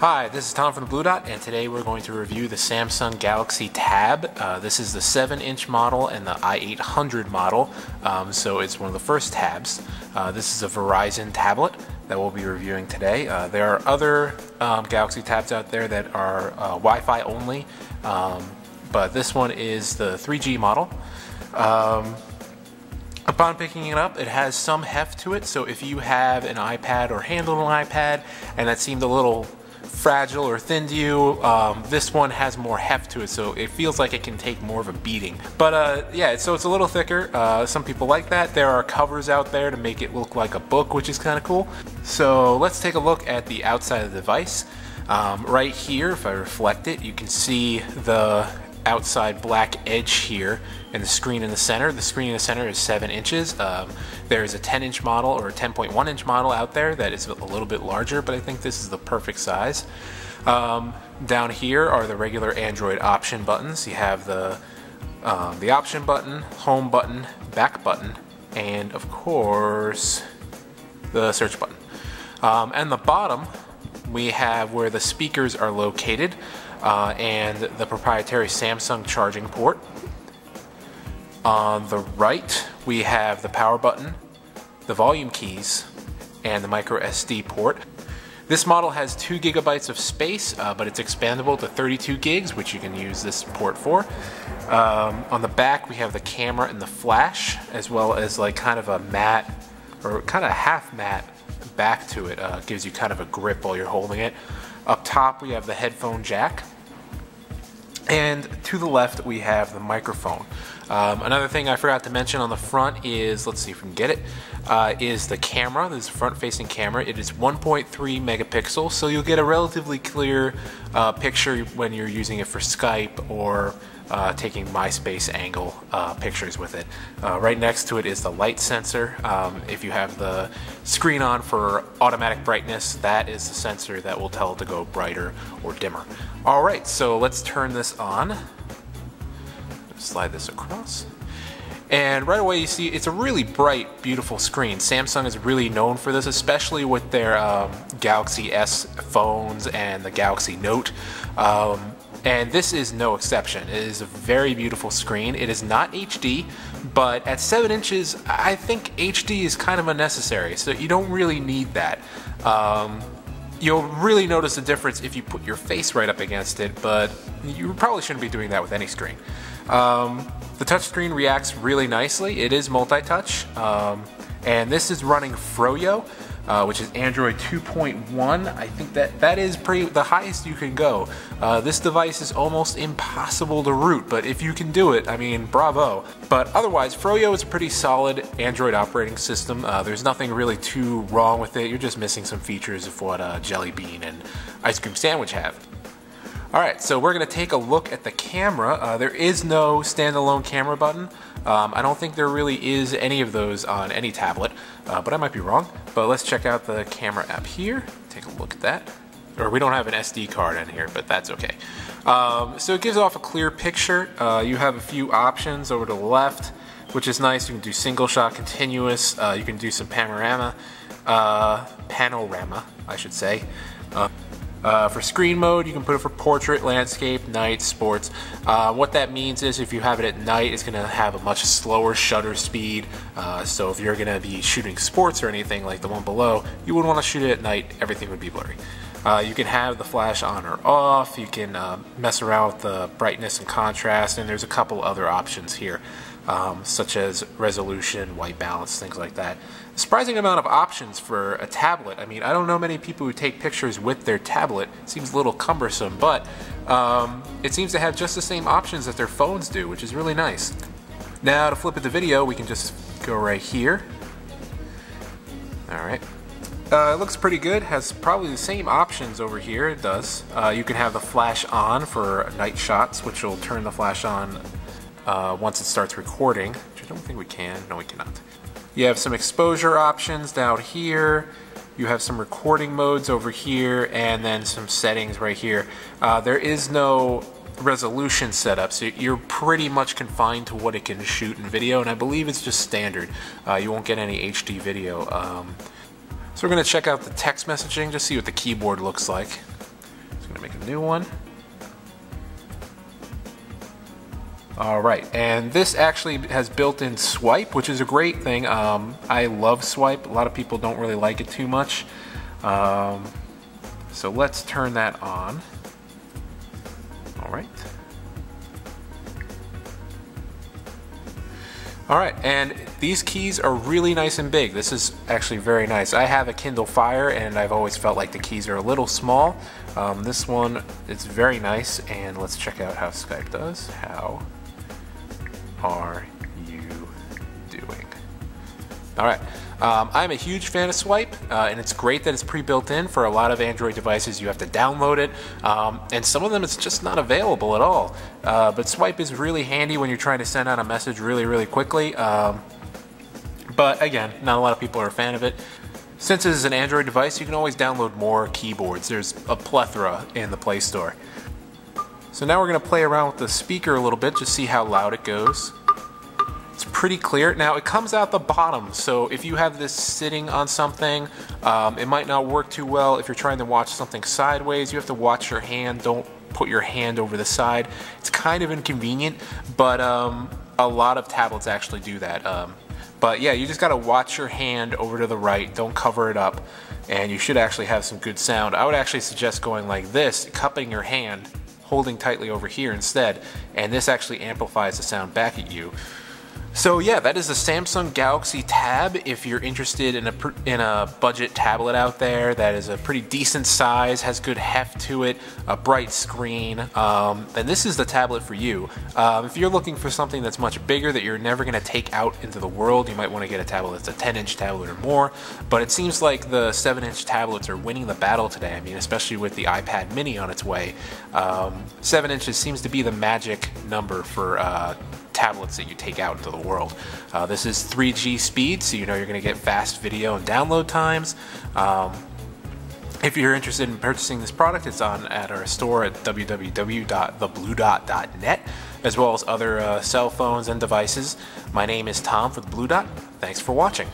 Hi, this is Tom from the Blue Dot, and today we're going to review the Samsung Galaxy Tab. This is the 7-inch model and the i800 model, so it's one of the first tabs. This is a Verizon tablet that we'll be reviewing today. There are other Galaxy Tabs out there that are Wi-Fi only, but this one is the 3G model. Upon picking it up, it has some heft to it, so if you have an iPad or handled an iPad and that seemed a little fragile or thin to you, this one has more heft to it, so it feels like it can take more of a beating. But yeah, so it's a little thicker. Some people like that. There are covers out there to make it look like a book, which is kind of cool. So let's take a look at the outside of the device. Right here, if I reflect it, you can see the outside black edge here and the screen in the center. The screen in the center is 7 inches. There's a 10-inch model or a 10.1-inch model out there that is a little bit larger, but I think this is the perfect size. Down here are the regular Android option buttons. You have the option button, home button, back button, and of course the search button. And the bottom we have where the speakers are located and the proprietary Samsung charging port. On the right, we have the power button, the volume keys, and the micro SD port. This model has 2 gigabytes of space, but it's expandable to 32 gigs, which you can use this port for. On the back, we have the camera and the flash, as well as like kind of a matte, or kind of half matte back to it. Gives you kind of a grip while you're holding it. Up top, we have the headphone jack. And to the left, we have the microphone. Another thing I forgot to mention on the front is, let's see if we can get it, is the camera. This is a front-facing camera. It is 1.3 megapixels, so you'll get a relatively clear picture when you're using it for Skype or taking MySpace angle pictures with it. Right next to it is the light sensor. If you have the screen on for automatic brightness, that is the sensor that will tell it to go brighter or dimmer. Alright, so let's turn this on. Slide this across. And right away you see it's a really bright, beautiful screen. Samsung is really known for this, especially with their Galaxy S phones and the Galaxy Note. And this is no exception. It is a very beautiful screen. It is not HD, but at 7 inches, I think HD is kind of unnecessary, so you don't really need that. You'll really notice the difference if you put your face right up against it, but you probably shouldn't be doing that with any screen. The touchscreen reacts really nicely. It is multi-touch, and this is running Froyo, which is Android 2.1. I think that is the highest you can go. This device is almost impossible to root, but if you can do it, I mean, bravo. But otherwise, Froyo is a pretty solid Android operating system. There's nothing really too wrong with it. You're just missing some features of what Jelly Bean and Ice Cream Sandwich have. Alright, so we're going to take a look at the camera. There is no standalone camera button. I don't think there really is any of those on any tablet, but I might be wrong. But let's check out the camera app here. Take a look at that. Or we don't have an SD card in here, but that's okay. So it gives off a clear picture. You have a few options over to the left, which is nice. You can do single shot, continuous. You can do some panorama, I should say. For screen mode, you can put it for portrait, landscape, night, sports. What that means is if you have it at night, it's going to have a much slower shutter speed. So if you're going to be shooting sports or anything like the one below, you wouldn't want to shoot it at night. Everything would be blurry. You can have the flash on or off. You can mess around with the brightness and contrast, and there's a couple other options here, such as resolution, white balance, things like that. A surprising amount of options for a tablet. I mean, I don't know many people who take pictures with their tablet. It seems a little cumbersome, but it seems to have just the same options that their phones do, which is really nice. Now, to flip it to video, we can just go right here. Alright. It looks pretty good. Has probably the same options over here. It does. You can have the flash on for night shots, which will turn the flash on once it starts recording, which I don't think we can. No, we cannot. You have some exposure options down here. You have some recording modes over here, and then some settings right here. There is no resolution setup, so you're pretty much confined to what it can shoot in video, and I believe it's just standard. You won't get any HD video. So we're going to check out the text messaging, just see what the keyboard looks like. gonna make a new one. Alright, and this actually has built-in swipe, which is a great thing. I love swipe. A lot of people don't really like it too much. So let's turn that on. Alright. Alright, and these keys are really nice and big. This is actually very nice. I have a Kindle Fire and I've always felt like the keys are a little small. This one is very nice, and let's check out how Skype does. How are you doing? Alright, I'm a huge fan of Swipe, and it's great that it's pre-built in. For a lot of Android devices you have to download it, and some of them it's just not available at all. But Swipe is really handy when you're trying to send out a message really quickly. But again, not a lot of people are a fan of it. Since it is an Android device, you can always download more keyboards. There's a plethora in the Play Store. So now we're going to play around with the speaker a little bit, just see how loud it goes. It's pretty clear. Now it comes out the bottom, so if you have this sitting on something, it might not work too well. If you're trying to watch something sideways, you have to watch your hand. Don't put your hand over the side. It's kind of inconvenient, but a lot of tablets actually do that. But yeah, you just got to watch your hand over to the right. Don't cover it up, and you should actually have some good sound. I would actually suggest going like this, cupping your hand, holding tightly over here instead, and this actually amplifies the sound back at you. So yeah, that is the Samsung Galaxy Tab. If you're interested in a budget tablet out there that is a pretty decent size, has good heft to it, a bright screen, then this is the tablet for you. If you're looking for something that's much bigger that you're never going to take out into the world, you might want to get a tablet that's a 10-inch tablet or more. But it seems like the 7-inch tablets are winning the battle today. I mean, especially with the iPad mini on its way. 7 inches seems to be the magic number for tablets that you take out into the world. This is 3G speed, so you know you're going to get fast video and download times. If you're interested in purchasing this product, it's on at our store at www.thebluedot.net, as well as other cell phones and devices. My name is Tom for the Blue Dot. Thanks for watching.